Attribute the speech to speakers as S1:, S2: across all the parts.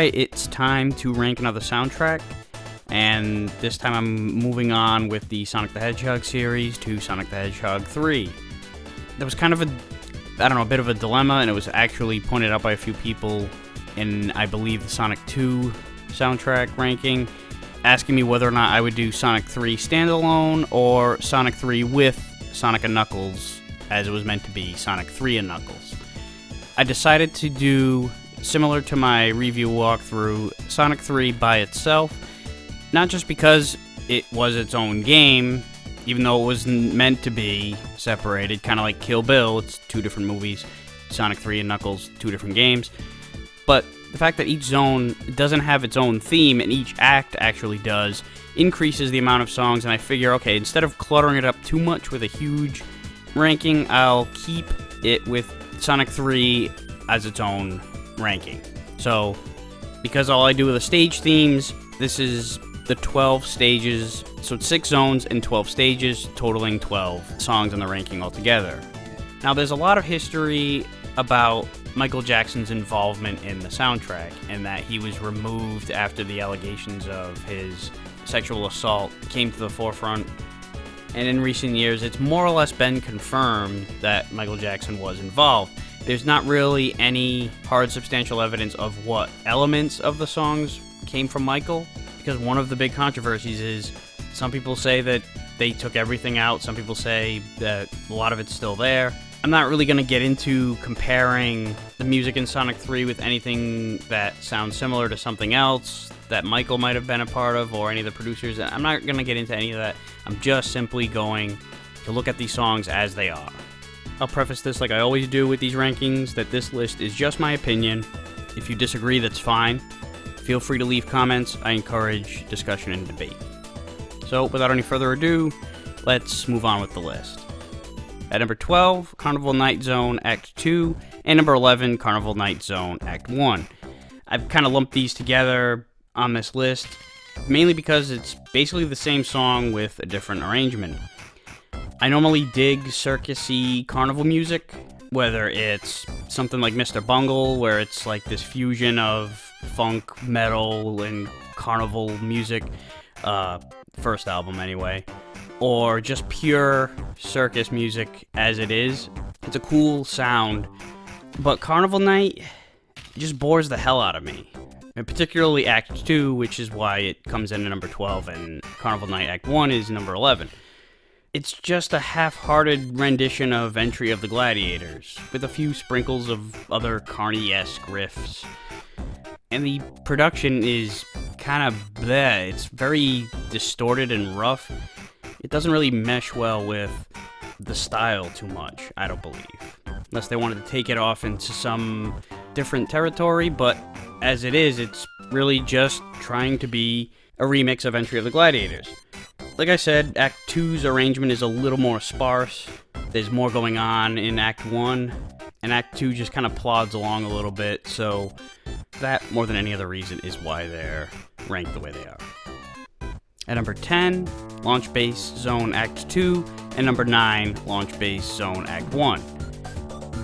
S1: Alright, it's time to rank another soundtrack, and this time I'm moving on with the Sonic the Hedgehog series to Sonic the Hedgehog 3. There was kind of a bit of a dilemma, and it was actually pointed out by a few people in, I believe, the Sonic 2 soundtrack ranking, asking me whether or not I would do Sonic 3 standalone or Sonic 3 with Sonic and Knuckles, as it was meant to be Sonic 3 and Knuckles. I decided to do, similar to my review walkthrough, Sonic 3 by itself, not just because it was its own game, even though it was meant to be separated, kind of like Kill Bill, it's two different movies, Sonic 3 and Knuckles, two different games, but the fact that each zone doesn't have its own theme, and each act actually does, increases the amount of songs, and I figure, okay, instead of cluttering it up too much with a huge ranking, I'll keep it with Sonic 3 as its own ranking. So, because all I do are the stage themes, this is the 12 stages, so it's 6 zones and 12 stages, totaling 12 songs in the ranking altogether. Now, there's a lot of history about Michael Jackson's involvement in the soundtrack, and that he was removed after the allegations of his sexual assault came to the forefront. And in recent years, it's more or less been confirmed that Michael Jackson was involved. There's not really any hard, substantial evidence of what elements of the songs came from Michael, because one of the big controversies is some people say that they took everything out, some people say that a lot of it's still there. I'm not really going to get into comparing the music in Sonic 3 with anything that sounds similar to something else that Michael might have been a part of, or any of the producers. I'm not going to get into any of that. I'm just simply going to look at these songs as they are. I'll preface this like I always do with these rankings, that this list is just my opinion. If you disagree, that's fine. Feel free to leave comments. I encourage discussion and debate. So, without any further ado, let's move on with the list. At number 12, Carnival Night Zone Act 2, and number 11, Carnival Night Zone Act 1. I've kind of lumped these together on this list, mainly because it's basically the same song with a different arrangement. I normally dig circusy carnival music, whether it's something like Mr. Bungle, where it's like this fusion of funk, metal, and carnival music, first album anyway, or just pure circus music as it is. It's a cool sound, but Carnival Night just bores the hell out of me. And particularly Act 2, which is why it comes in at number 12, and Carnival Night Act 1 is number 11. It's just a half-hearted rendition of Entry of the Gladiators, with a few sprinkles of other Carney-esque riffs. And the production is kind of bleh. It's very distorted and rough. It doesn't really mesh well with the style too much, I don't believe. Unless they wanted to take it off into some different territory, but as it is, it's really just trying to be a remix of Entry of the Gladiators. Like I said, Act 2's arrangement is a little more sparse. There's more going on in Act 1, and Act 2 just kind of plods along a little bit, so that, more than any other reason, is why they're ranked the way they are. At number 10, Launch Base Zone Act 2, and number 9, Launch Base Zone Act 1.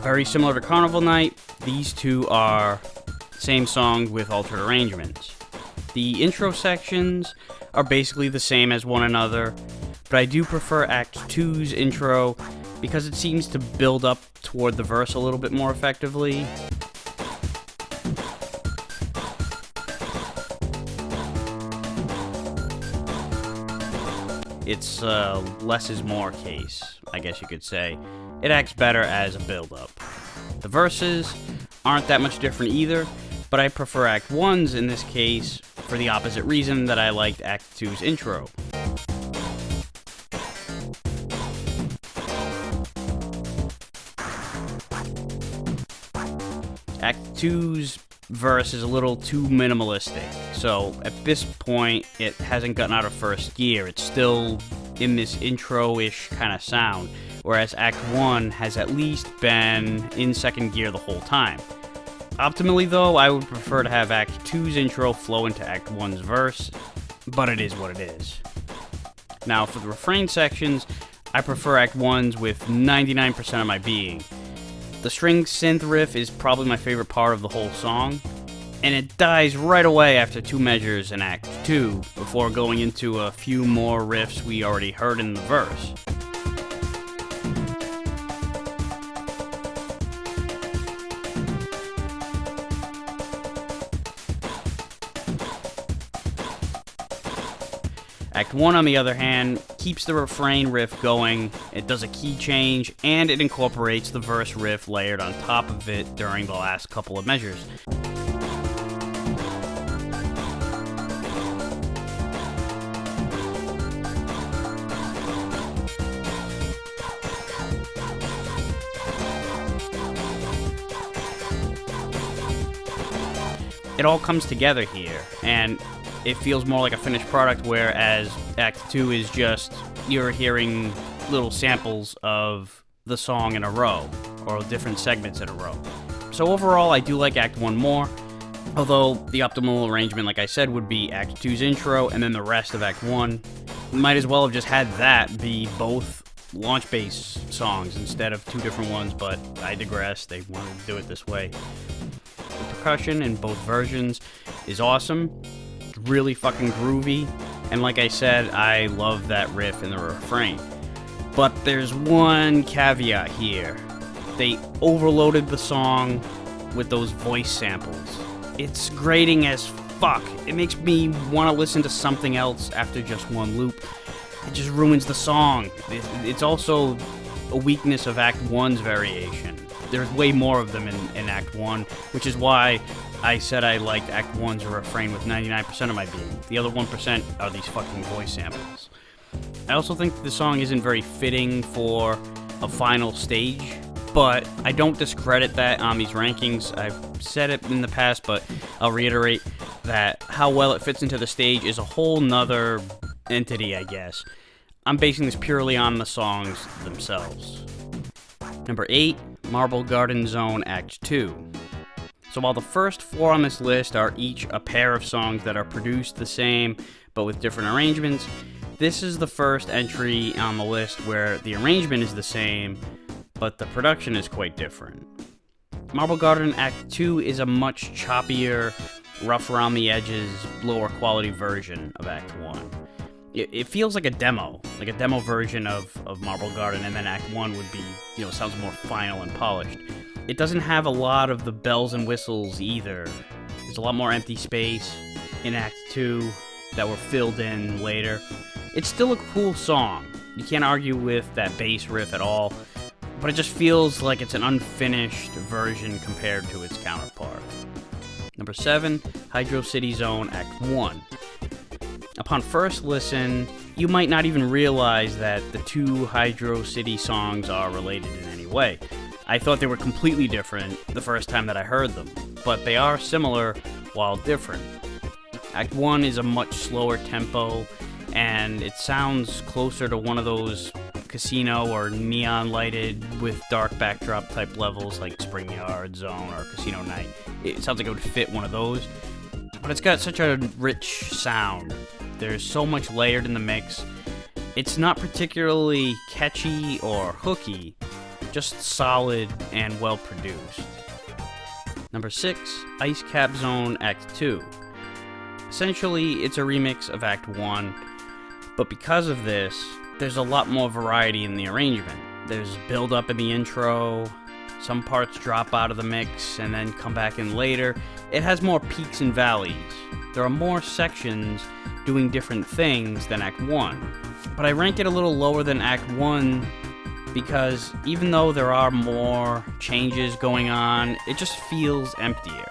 S1: Very similar to Carnival Night, these two are same song with altered arrangements. The intro sections are basically the same as one another, but I do prefer Act 2's intro because it seems to build up toward the verse a little bit more effectively. It's less is more case, I guess you could say. It acts better as a build-up. The verses aren't that much different either, but I prefer Act 1's in this case for the opposite reason that I liked Act 2's intro. Act 2's verse is a little too minimalistic, so at this point it hasn't gotten out of first gear. It's still in this intro-ish kind of sound, whereas Act 1 has at least been in second gear the whole time. Optimally though, I would prefer to have Act 2's intro flow into Act 1's verse, but it is what it is. Now for the refrain sections, I prefer Act 1's with 99% of my being. The string synth riff is probably my favorite part of the whole song. and it dies right away after 2 measures in Act 2, before going into a few more riffs we already heard in the verse. Act 1, on the other hand, keeps the refrain riff going, it does a key change, and it incorporates the verse riff layered on top of it during the last couple of measures. It all comes together here, and it feels more like a finished product, whereas Act 2 is just, you're hearing little samples of the song in a row, or different segments in a row. So overall, I do like Act 1 more, although the optimal arrangement, like I said, would be Act 2's intro, and then the rest of Act 1. Might as well have just had that be both launch bass songs instead of 2 different ones, but I digress, they wanted to do it this way. The percussion in both versions is awesome. Really fucking groovy, and like I said, I love that riff in the refrain. But there's one caveat here. They overloaded the song with those voice samples. It's grating as fuck. It makes me want to listen to something else after just one loop. It just ruins the song. It's also a weakness of Act 1's variation. There's way more of them in Act 1, which is why I said I liked Act 1's refrain with 99% of my being. The other 1% are these fucking voice samples. I also think the song isn't very fitting for a final stage, but I don't discredit that on these rankings. I've said it in the past, but I'll reiterate that how well it fits into the stage is a whole nother entity, I guess. I'm basing this purely on the songs themselves. Number 8, Marble Garden Zone Act 2. So while the first 4 on this list are each a pair of songs that are produced the same, but with different arrangements, this is the first entry on the list where the arrangement is the same, but the production is quite different. Marble Garden Act 2 is a much choppier, rough around the edges, lower quality version of Act 1. It feels like a demo version of Marble Garden, and then Act 1 would be, sounds more final and polished. It doesn't have a lot of the bells and whistles either. There's a lot more empty space in Act 2 that were filled in later. It's still a cool song. You can't argue with that bass riff at all, but it just feels like it's an unfinished version compared to its counterpart. Number 7, Hydro City Zone Act 1. Upon first listen, you might not even realize that the 2 Hydro City songs are related in any way. I thought they were completely different the first time that I heard them, but they are similar while different. Act 1 is a much slower tempo, and it sounds closer to one of those casino or neon lighted with dark backdrop type levels like Spring Yard Zone or Casino Night. It sounds like it would fit one of those, but it's got such a rich sound. There's so much layered in the mix. It's not particularly catchy or hooky, just solid and well produced. Number 6, Ice Cap Zone Act 2. Essentially, it's a remix of Act 1, but because of this, there's a lot more variety in the arrangement. There's build-up in the intro, some parts drop out of the mix and then come back in later. It has more peaks and valleys. There are more sections doing different things than Act 1, but I rank it a little lower than Act 1 because even though there are more changes going on, it just feels emptier.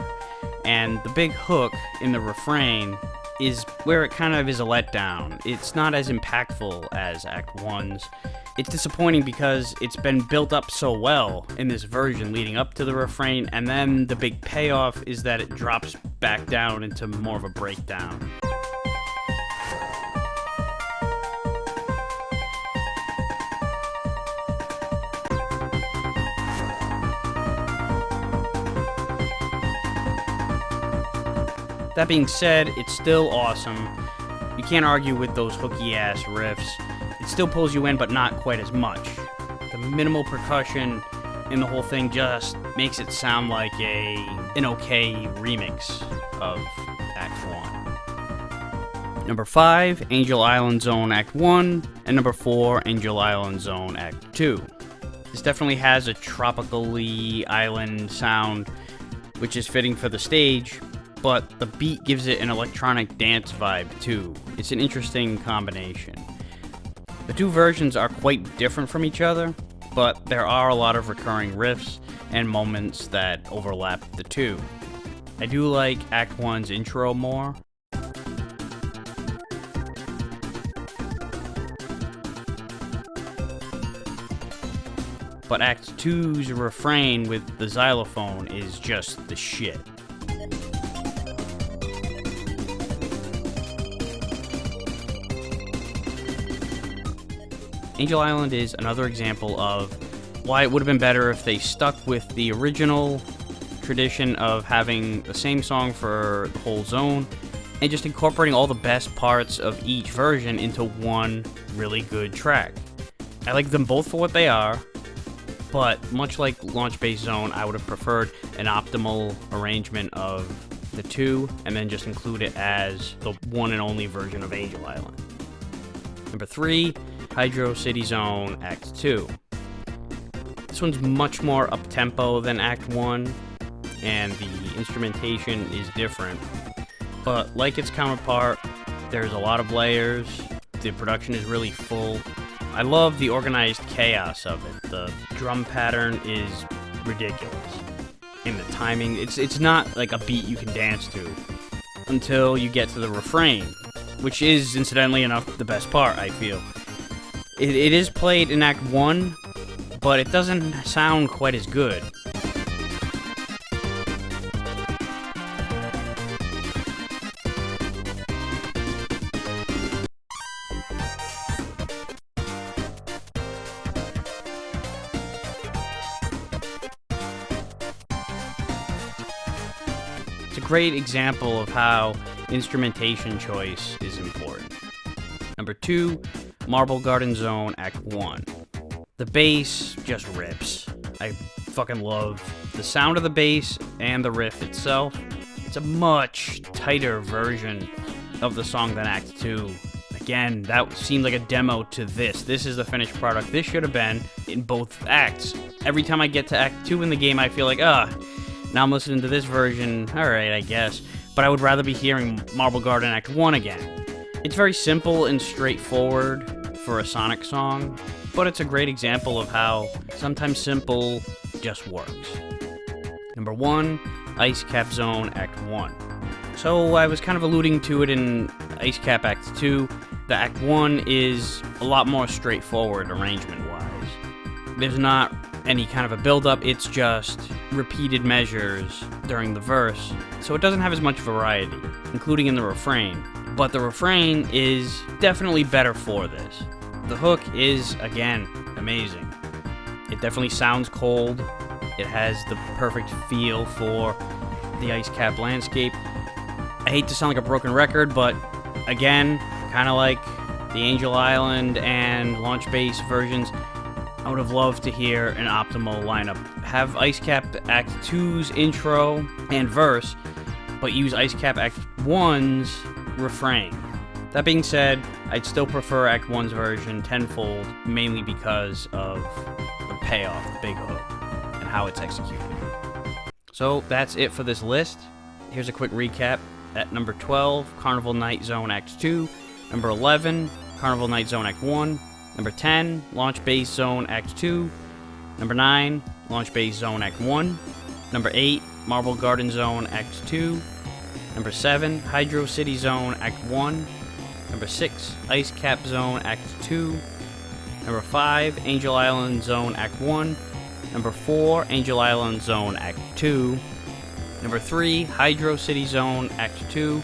S1: And the big hook in the refrain is where it kind of is a letdown. It's not as impactful as Act 1's. It's disappointing because it's been built up so well in this version leading up to the refrain, and then the big payoff is that it drops back down into more of a breakdown. That being said, it's still awesome. You can't argue with those hooky-ass riffs. It still pulls you in, but not quite as much. The minimal percussion in the whole thing just makes it sound like an okay remix. of Act 1. Number 5, Angel Island Zone Act 1, and number 4, Angel Island Zone Act 2. This definitely has a tropically island sound, which is fitting for the stage, but the beat gives it an electronic dance vibe too. It's an interesting combination. The two versions are quite different from each other, but there are a lot of recurring riffs and moments that overlap the two. I do like Act 1's intro more. But Act 2's refrain with the xylophone is just the shit. Angel Island is another example of why it would have been better if they stuck with the original tradition of having the same song for the whole zone and just incorporating all the best parts of each version into one really good track. I like them both for what they are, but much like Launch Base Zone, I would have preferred an optimal arrangement of the two and then just include it as the one and only version of Angel Island. Number 3, Hydro City Zone Act 2. This one's much more up-tempo than Act 1, and the instrumentation is different. But like its counterpart, there's a lot of layers, the production is really full. I love the organized chaos of it. The drum pattern is ridiculous. And the timing, it's not like a beat you can dance to until you get to the refrain, which is, incidentally enough, the best part, I feel. It is played in Act 1, but it doesn't sound quite as good. It's a great example of how instrumentation choice is important. Number 2, Marble Garden Zone Act 1. The bass just rips. I fucking love the sound of the bass and the riff itself. It's a much tighter version of the song than Act 2. Again, that seemed like a demo to this. This is the finished product. This should have been in both acts. Every time I get to Act 2 in the game, I feel like, now I'm listening to this version, alright, I guess. But I would rather be hearing Marble Garden Act 1 again. It's very simple and straightforward for a Sonic song, but it's a great example of how sometimes simple just works. Number 1, Ice Cap Zone Act 1. So I was kind of alluding to it in Ice Cap Act 2. The Act 1 is a lot more straightforward arrangement-wise. There's not any kind of a build-up, it's just repeated measures during the verse, so it doesn't have as much variety, including in the refrain. But the refrain is definitely better for this. The hook is, again, amazing. It definitely sounds cold. It has the perfect feel for the ice cap landscape. I hate to sound like a broken record, but again, kind of like the Angel Island and Launch Base versions, I would have loved to hear an optimal lineup. Have Ice Cap Act 2's intro and verse, but use Ice Cap Act 1's refrain. That being said, I'd still prefer Act 1's version tenfold, mainly because of the payoff, the big hook, and how it's executed. So that's it for this list. Here's a quick recap. At number 12, Carnival Night Zone Act 2. Number 11, Carnival Night Zone Act 1. Number 10, Launch Base Zone Act 2. Number 9, Launch Base Zone Act 1. Number 8, Marble Garden Zone Act 2. Number 7, Hydro City Zone Act 1. Number 6, Ice Cap Zone Act 2. Number 5, Angel Island Zone Act 1. Number 4, Angel Island Zone Act 2. Number 3, Hydro City Zone Act 2.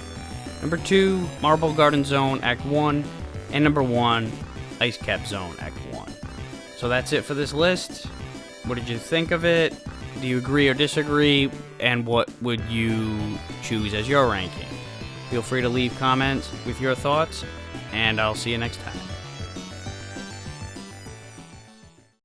S1: Number 2, Marble Garden Zone Act 1. And number 1, Ice Cap Zone Act 1. So that's it for this list. What did you think of it? Do you agree or disagree? And what would you choose as your ranking? Feel free to leave comments with your thoughts, and I'll see you next time.